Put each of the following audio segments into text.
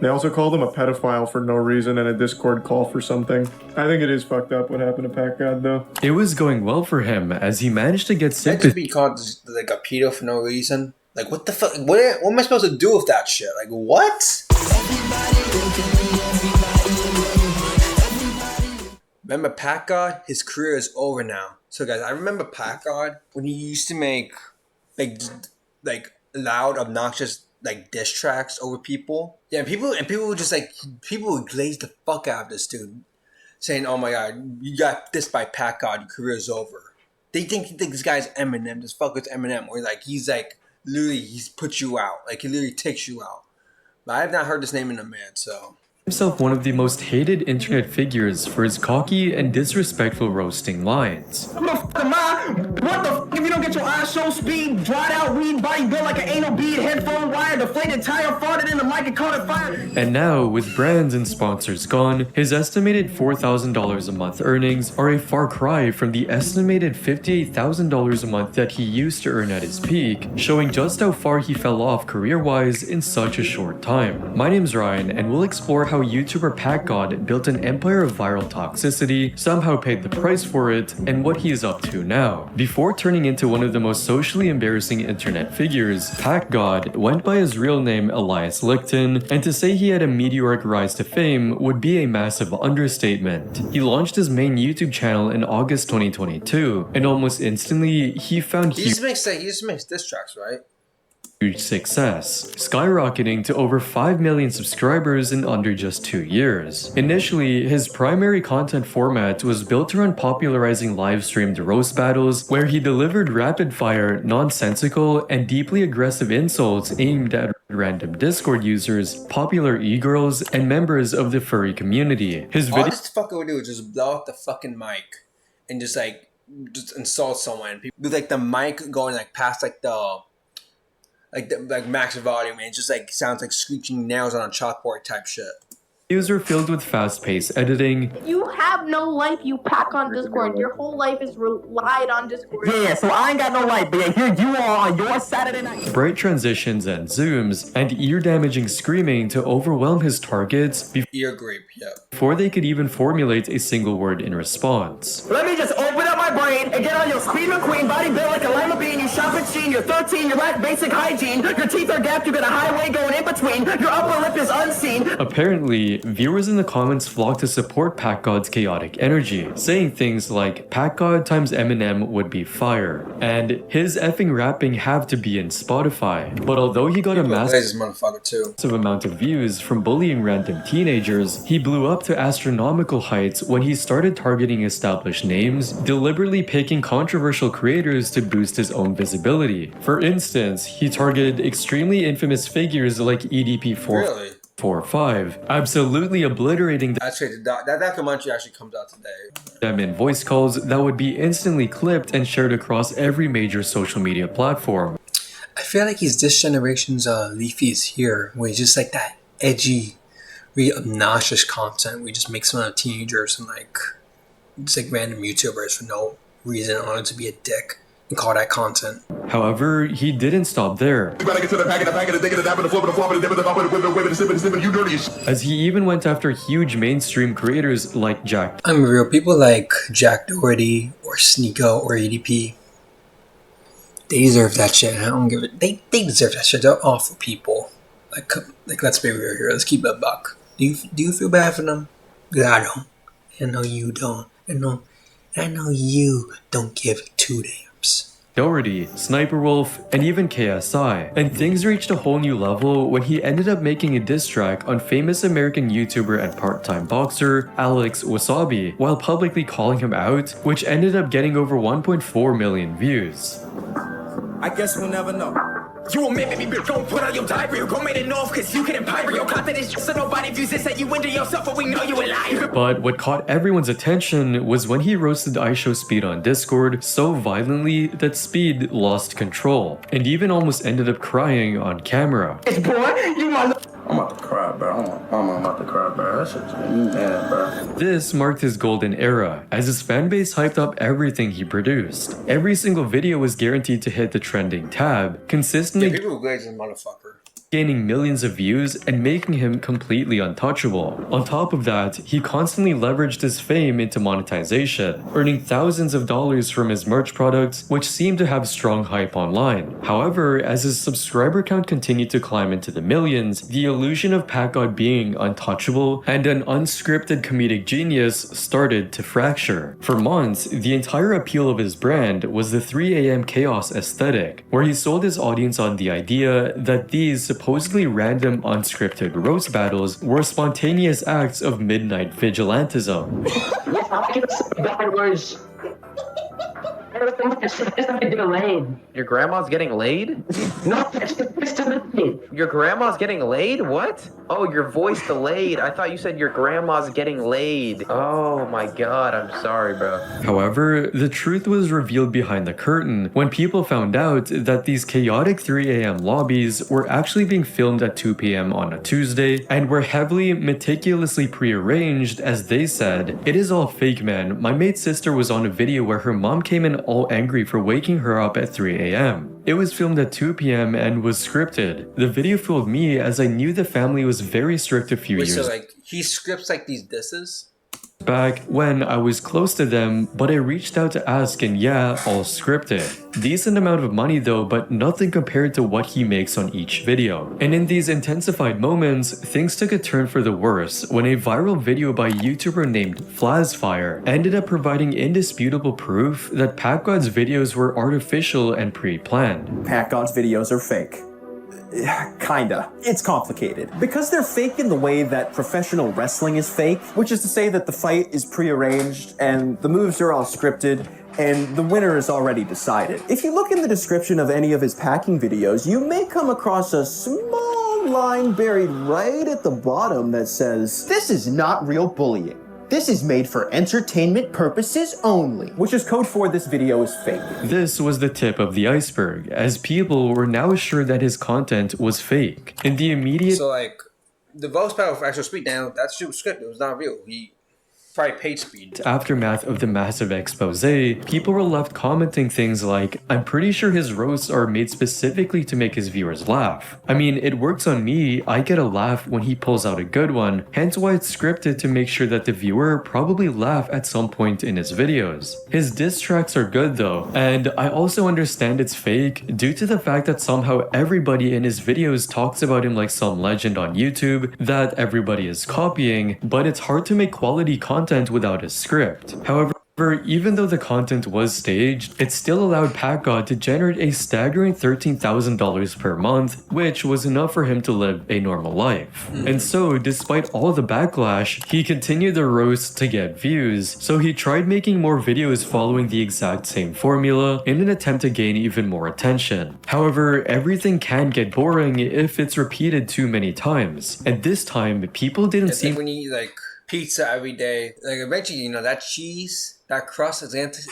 They also called him a pedophile for no reason in a Discord call for something. I think it is fucked up what happened to PACKGOD though. It was going well for him as he managed to get sympathy. Just be called like a pedo for no reason. Like what the fuck? What am I supposed to do with that shit? Like what? Remember PACKGOD? His career is over now. So guys, I remember PACKGOD when he used to make like loud, obnoxious like diss tracks over people. Yeah, people would just like people would glaze the fuck out of this dude, saying, "Oh my god, you got dissed by PACKGOD, your career is over." They think this guy's Eminem, this fucker's Eminem, or like he's like literally he's put you out, like he literally takes you out. But I have not heard this name in a man, so. Himself one of the most hated internet figures for his cocky and disrespectful roasting lines. What the fuck am I? What the fuck if you don't get your eyes show speed, dried out weed, body built like an anal bead, headphone wire, deflated tire, farted in the mic and caught it fire. And now, with brands and sponsors gone, his estimated $4,000 a month earnings are a far cry from the estimated $58,000 a month that he used to earn at his peak, showing just how far he fell off career-wise in such a short time. My name's Ryan, and we'll explore how YouTuber PACKGOD built an empire of viral toxicity, somehow paid the price for it, and what he is up to now. Before turning into one of the most socially embarrassing internet figures, PACKGOD went by his real name Elias Lichten, and to say he had a meteoric rise to fame would be a massive understatement. He launched his main YouTube channel in August 2022, and almost instantly he found He just makes diss tracks, right? Huge success, skyrocketing to over 5 million subscribers in under just 2 years. Initially, his primary content format was built around popularizing live-streamed roast battles, where he delivered rapid-fire, nonsensical, and deeply aggressive insults aimed at random Discord users, popular e-girls, and members of the furry community. All this fucker would do is just blow out the fucking mic and just insult someone. People with like the mic going like past like the max volume, and it just like sounds like screeching nails on a chalkboard type shit. Videos are filled with fast-paced editing. You have no life, you pack on Discord. Your whole life is relied on Discord. Yeah, so I ain't got no life, but here you are on your Saturday night. Bright transitions and zooms, and ear-damaging screaming to overwhelm his targets Ear grape, yeah. before they could even formulate a single word in response. Let me just open up my brain and get on your Scream McQueen, body built like a lima bean, you shop at Sheen, you're 13, you lack basic hygiene, your teeth are gapped, you got a highway going in between, your upper lip is unseen. Apparently, viewers in the comments flocked to support PACKGOD's chaotic energy, saying things like PACKGOD times Eminem would be fire, and his effing rapping have to be in Spotify. But although he got a massive amount of views from bullying random teenagers, he blew up to astronomical heights when he started targeting established names, deliberately picking controversial creators to boost his own visibility. For instance, he targeted extremely infamous figures like EDP4. 4-5, absolutely obliterating That's crazy. That documentary actually comes out today. Them in voice calls that would be instantly clipped and shared across every major social media platform. I feel like he's this generation's Leafy is here, where he's just like that edgy, really obnoxious content. We just make fun of teenagers and like just like random YouTubers for no reason in order to be a dick and call that content. However, he didn't stop there, as he even went after huge mainstream creators like Jack. I'm real. People like Jack Doherty or Sneeko or EDP, they deserve that shit. I don't give it. They deserve that shit. They're awful people. Like let's be real here. Let's keep it a buck. Do you feel bad for them? Because I don't. I know you don't. I know you don't give two damns. Doherty, Sniper Wolf, and even KSI. And things reached a whole new level when he ended up making a diss track on famous American YouTuber and part-time boxer Alex Wasabi, while publicly calling him out, which ended up getting over 1.4 million views. I guess we'll never know. You will maybe don't put on your diaper, you go made it north cause you can empower your confidence so nobody views this that you into yourself, but we know you a liar. But what caught everyone's attention was when he roasted iShowSpeed on Discord so violently that Speed lost control, and even almost ended up crying on camera. I'm about to cry, bro. I'm about to cry, bro. That shit's mad, bro. This marked his golden era, as his fanbase hyped up everything he produced. Every single video was guaranteed to hit the trending tab, consistently people glaze this motherfucker. gaining millions of views and making him completely untouchable. On top of that, he constantly leveraged his fame into monetization, earning thousands of dollars from his merch products, which seemed to have strong hype online. However, as his subscriber count continued to climb into the millions, the illusion of PACKGOD being untouchable and an unscripted comedic genius started to fracture. For months, the entire appeal of his brand was the 3 a.m. chaos aesthetic, where he sold his audience on the idea that these supposedly random unscripted roast battles were spontaneous acts of midnight vigilantism. Your grandma's getting laid? No, Your grandma's getting laid? What? Oh, your voice delayed. I thought you said your grandma's getting laid. Oh my god, I'm sorry, bro. However, the truth was revealed behind the curtain when people found out that these chaotic 3 a.m. lobbies were actually being filmed at 2 p.m. on a Tuesday and were heavily, meticulously prearranged. As they said, "It is all fake, man. My mate's sister was on a video where her mom came in all angry for waking her up at 3 a.m. It was filmed at 2 p.m. and was scripted. The video fooled me as I knew the family was very strict a few years So like he scripts like these disses? back when I was close to them, but I reached out to ask and yeah, all scripted. Decent amount of money though, but nothing compared to what he makes on each video. And in these intensified moments, things took a turn for the worse when a viral video by a YouTuber named Flazfire ended up providing indisputable proof that PACKGOD's videos were artificial and pre-planned. PACKGOD's videos are fake. Kinda. It's complicated. Because they're fake in the way that professional wrestling is fake, which is to say that the fight is prearranged and the moves are all scripted and the winner is already decided. If you look in the description of any of his packing videos, you may come across a small line buried right at the bottom that says, "This is not real bullying. This is made for entertainment purposes only," which is code for this video is fake. This was the tip of the iceberg, as people were now assured that his content was fake. In the immediate So like the voice battle for actual speed now, that shit was scripted. It was not real. He probably paid speed. aftermath of the massive expose, people were left commenting things like, "I'm pretty sure his roasts are made specifically to make his viewers laugh. I mean, it works on me, I get a laugh when he pulls out a good one, hence why it's scripted to make sure that the viewer probably laugh at some point in his videos." His diss tracks are good though, and I also understand it's fake due to the fact that somehow everybody in his videos talks about him like some legend on YouTube that everybody is copying, but it's hard to make quality content without a script. However, even though the content was staged, it still allowed PACKGOD to generate a staggering $13,000 per month, which was enough for him to live a normal life. And so, despite all the backlash, he continued the roast to get views, so he tried making more videos following the exact same formula in an attempt to gain even more attention. However, everything can get boring if it's repeated too many times, and this time, people didn't It's seem like when you eat like pizza every day, like eventually, you know, that cheese, that crust is gonna taste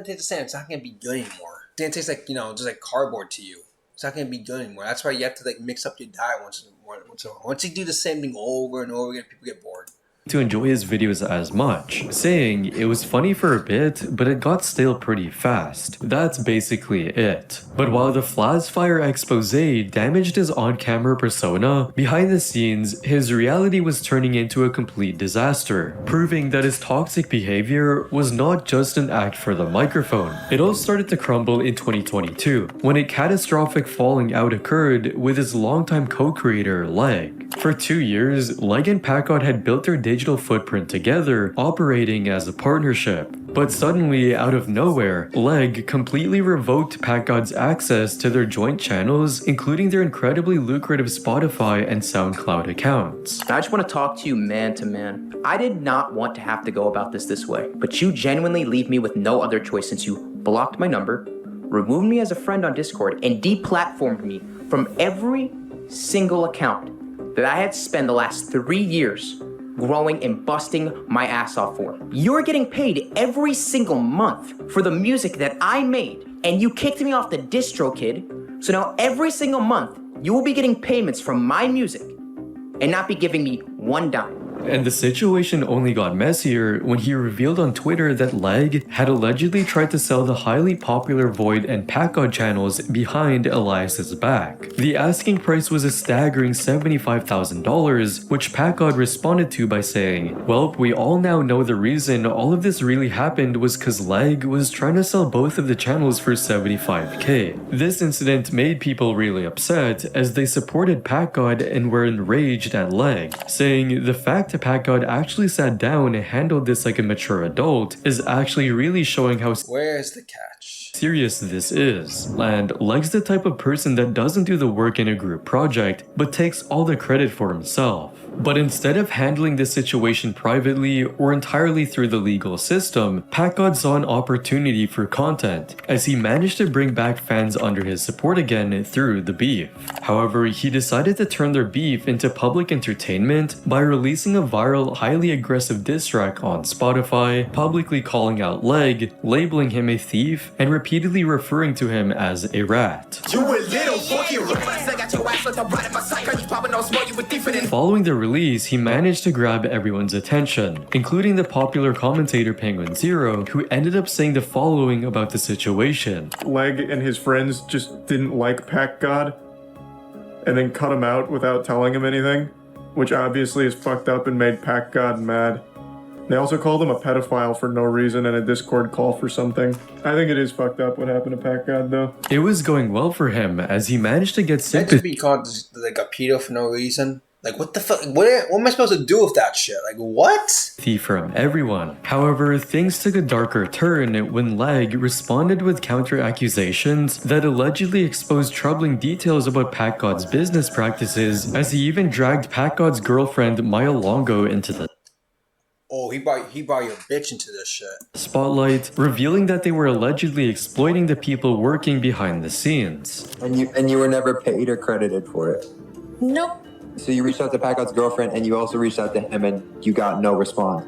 the same. It's not gonna be good anymore. It's gonna taste like, you know, just like cardboard to you. It's not gonna be good anymore. That's why you have to like mix up your diet once in a while. Once you do the same thing over and over again, people get bored to enjoy his videos as much, saying it was funny for a bit, but it got stale pretty fast. That's basically it. But while the Flazfire expose damaged his on-camera persona, behind the scenes, his reality was turning into a complete disaster, proving that his toxic behavior was not just an act for the microphone. It all started to crumble in 2022, when a catastrophic falling out occurred with his longtime co-creator, Leg. For 2 years, Leg and PACKGOD had built their digital footprint together, operating as a partnership. But suddenly, out of nowhere, Leg completely revoked PACKGOD's access to their joint channels, including their incredibly lucrative Spotify and SoundCloud accounts. I just want to talk to you man to man. I did not want to have to go about this way, but you genuinely leave me with no other choice since you blocked my number, removed me as a friend on Discord, and deplatformed me from every single account that I had spent the last 3 years growing and busting my ass off for. You're getting paid every single month for the music that I made, and you kicked me off the distro, kid. So now every single month, you will be getting payments from my music and not be giving me one dime. And the situation only got messier when he revealed on Twitter that Leg had allegedly tried to sell the highly popular Void and PACKGOD channels behind Elias's back. The asking price was a staggering $75,000, which PACKGOD responded to by saying, "Well, we all now know the reason all of this really happened was cause Leg was trying to sell both of the channels for $75K. This incident made people really upset as they supported PACKGOD and were enraged at Leg, saying the fact that PACKGOD actually sat down and handled this like a mature adult is actually really showing how Where's the catch? serious this is. And Leg's the type of person that doesn't do the work in a group project, but takes all the credit for himself. But instead of handling this situation privately or entirely through the legal system, PACKGOD saw an opportunity for content, as he managed to bring back fans under his support again through the beef. However, he decided to turn their beef into public entertainment by releasing a viral, highly aggressive diss track on Spotify, publicly calling out Leg, labeling him a thief, and repeatedly referring to him as a rat. Following the release, he managed to grab everyone's attention, including the popular commentator Penguin Zero, who ended up saying the following about the situation. Leg and his friends just didn't like PACKGOD and then cut him out without telling him anything, which obviously is fucked up and made PACKGOD mad. They also called him a pedophile for no reason in a Discord call for something. I think it is fucked up what happened to PACKGOD though. It was going well for him as he managed to get Can't sympathy just be called like a pedo for no reason. Like, what the fuck? What am I supposed to do with that shit? Like, what? from everyone. However, things took a darker turn when Leg responded with counter-accusations that allegedly exposed troubling details about PACKGOD's business practices, as he even dragged PACKGOD's girlfriend Maya Longo into the Oh, he brought your bitch into this shit. spotlight, revealing that they were allegedly exploiting the people working behind the scenes. And you were never paid or credited for it. Nope. So you reached out to PACKGOD's girlfriend and you also reached out to him and you got no response.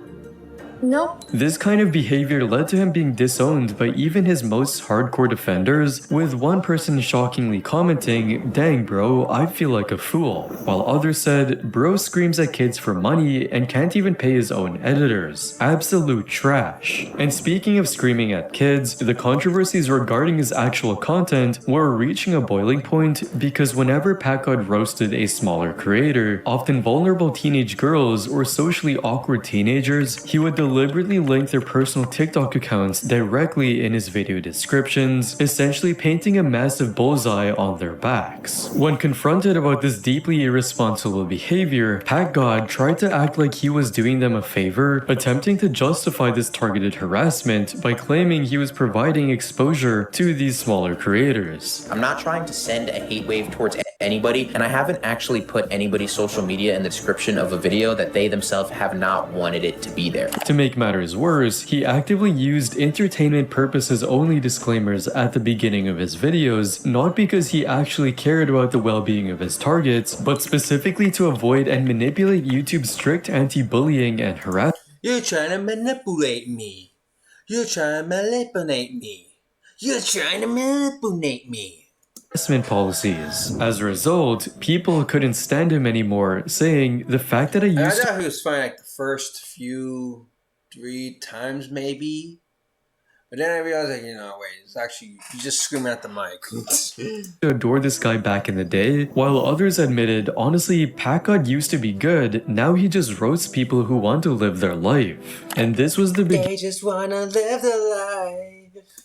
Nope. This kind of behavior led to him being disowned by even his most hardcore defenders, with one person shockingly commenting, "Dang bro, I feel like a fool," while others said, "Bro screams at kids for money and can't even pay his own editors. Absolute trash." And speaking of screaming at kids, the controversies regarding his actual content were reaching a boiling point because whenever PACKGOD roasted a smaller creator, often vulnerable teenage girls or socially awkward teenagers, he would deliberately link their personal TikTok accounts directly in his video descriptions, essentially painting a massive bullseye on their backs. When confronted about this deeply irresponsible behavior, PACKGOD tried to act like he was doing them a favor, attempting to justify this targeted harassment by claiming he was providing exposure to these smaller creators. I'm not trying to send a hate wave towards anybody, and I haven't actually put anybody's social media in the description of a video that they themselves have not wanted it to be there. To make matters worse, he actively used entertainment purposes only disclaimers at the beginning of his videos, not because he actually cared about the well-being of his targets, but specifically to avoid and manipulate YouTube's strict anti-bullying and harassment. You're trying to manipulate me. You're trying to manipulate me. You're trying to manipulate me. Policies. As a result, people couldn't stand him anymore, saying the fact that I I used thought he was fine like the first 3 times maybe. But then I realized, like, wait, it's actually, you're just screaming at the mic. to adore this guy back in the day, while others admitted, honestly, PACKGOD used to be good, now he just roasts people who want to live their life. And this was the They just wanna live the life.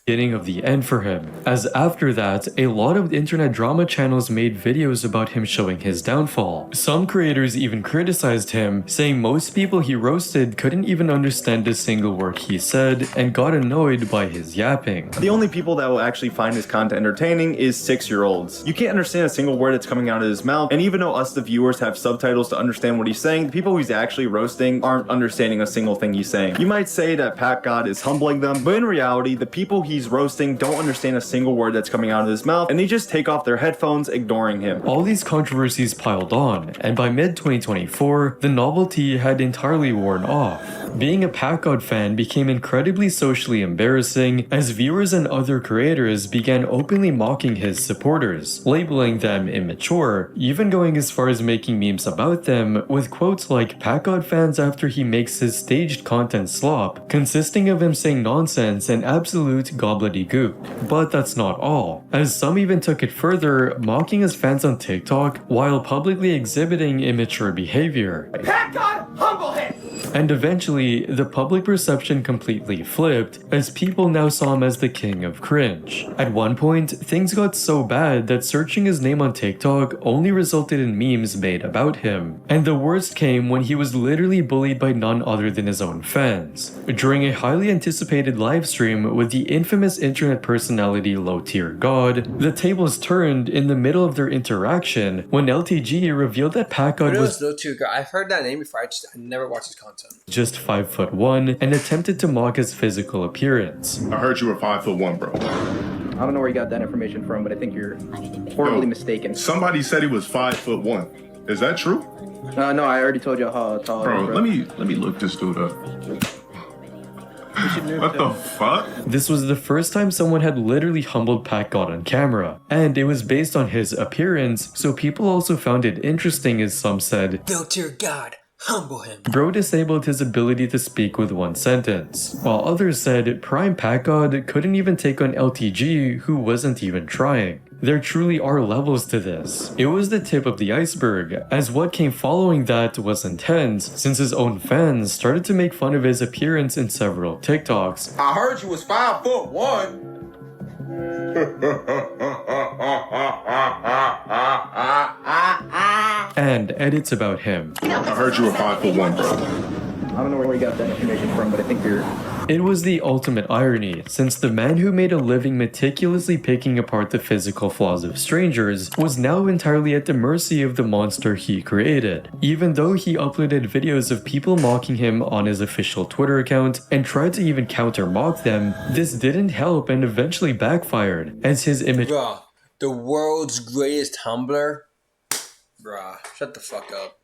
beginning of the end for him, as after that, a lot of internet drama channels made videos about him showing his downfall. Some creators even criticized him, saying most people he roasted couldn't even understand a single word he said and got annoyed by his yapping. The only people that will actually find his content entertaining is 6-year-olds. You can't understand a single word that's coming out of his mouth, and even though us the viewers have subtitles to understand what he's saying, the people he's actually roasting aren't understanding a single thing he's saying. You might say that PACKGOD is humbling them, but in reality, the people he he's roasting don't understand a single word that's coming out of his mouth, and they just take off their headphones, ignoring him. All these controversies piled on, and by mid-2024, the novelty had entirely worn off. Being a PACKGOD fan became incredibly socially embarrassing as viewers and other creators began openly mocking his supporters, labeling them immature, even going as far as making memes about them with quotes like PACKGOD fans after he makes his staged content slop, consisting of him saying nonsense and absolute gobbledygook. But that's not all, as some even took it further, mocking his fans on TikTok while publicly exhibiting immature behavior. PACKGOD, humble him! And eventually, the public perception completely flipped, as people now saw him as the king of cringe. At one point, things got so bad that searching his name on TikTok only resulted in memes made about him. And the worst came when he was literally bullied by none other than his own fans. During a highly anticipated livestream with the infamous internet personality Low Tier God, the tables turned in the middle of their interaction when LTG revealed that PACKGOD was Low Tier God. I've heard that name before. I never watched his content. Just 5'1" and attempted to mock his physical appearance. I heard you were 5'1", bro. I don't know where you got that information from, but I think you're horribly mistaken. Somebody said he was 5'1". Is that true? No, I already told you how tall bro, I am, bro. let me look this dude up. What the fuck? This was the first time someone had literally humbled PACKGOD on camera, and it was based on his appearance, so people also found it interesting, as some said, Low Tier God, humble him. Bro disabled his ability to speak with one sentence, while others said Prime PACKGOD couldn't even take on LTG, who wasn't even trying. There truly are levels to this. It was the tip of the iceberg, as what came following that was intense, since his own fans started to make fun of his appearance in several TikToks. I heard you was 5'1". And edits about him. I heard you were 5'1", bro. I don't know where you got that information from, but I think you're... It was the ultimate irony, since the man who made a living meticulously picking apart the physical flaws of strangers was now entirely at the mercy of the monster he created. Even though he uploaded videos of people mocking him on his official Twitter account and tried to even counter-mock them, this didn't help and eventually backfired, as his image— Bruh, the world's greatest humbler? Bruh, shut the fuck up.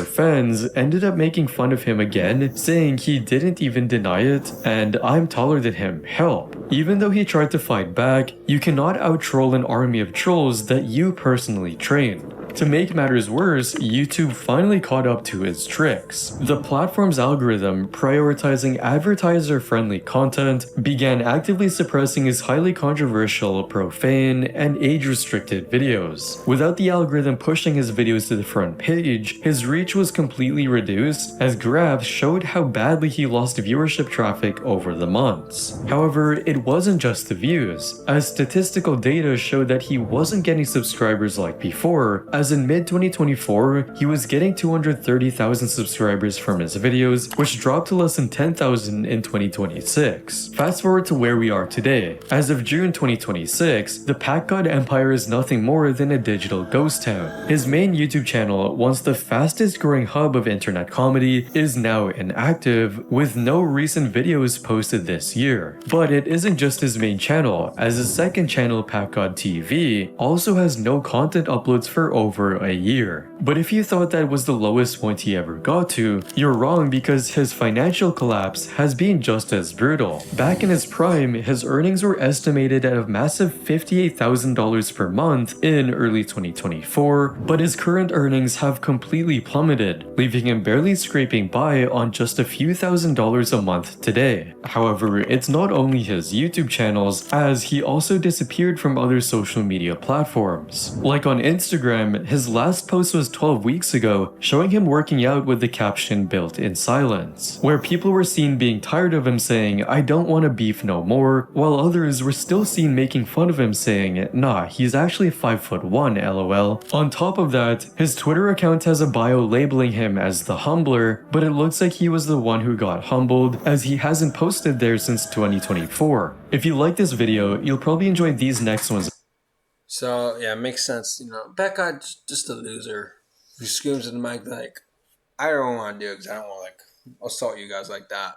fans ended up making fun of him again, saying he didn't even deny it, and I'm taller than him, help. Even though he tried to fight back, you cannot out-troll an army of trolls that you personally trained. To make matters worse, YouTube finally caught up to his tricks. The platform's algorithm, prioritizing advertiser-friendly content, began actively suppressing his highly controversial, profane, and age-restricted videos. Without the algorithm pushing his videos to the front page, his reach was completely reduced, as graphs showed how badly he lost viewership traffic over the months. However, it wasn't just the views, as statistical data showed that he wasn't getting subscribers like before, as in mid-2024, he was getting 230,000 subscribers from his videos, which dropped to less than 10,000 in 2026. Fast forward to where we are today. As of June 2026, the PACKGOD empire is nothing more than a digital ghost town. His main YouTube channel, once the fastest growing hub of internet comedy, is now inactive, with no recent videos posted this year. But it isn't just his main channel, as his second channel, PACKGOD TV, also has no content uploads for over a year. But if you thought that was the lowest point he ever got to, you're wrong, because his financial collapse has been just as brutal. Back in his prime, his earnings were estimated at a massive $58,000 per month in early 2024, but his current earnings have completely plummeted, leaving him barely scraping by on just a few $1,000s a month today. However, it's not only his YouTube channels, as he also disappeared from other social media platforms. Like on Instagram, his last post was 12 weeks ago, showing him working out with the caption "built in silence," where people were seen being tired of him saying, "I don't want to beef no more," while others were still seen making fun of him saying, "Nah, he's actually 5'1", lol. On top of that, his Twitter account has a bio labeling him as the humbler, but it looks like he was the one who got humbled, as he hasn't posted there since 2024. If you like this video, you'll probably enjoy these next ones. So, yeah, it makes sense. You know, PACKGOD's just a loser who screams at the mic like, I don't want to do it because I don't want to, like, assault you guys like that.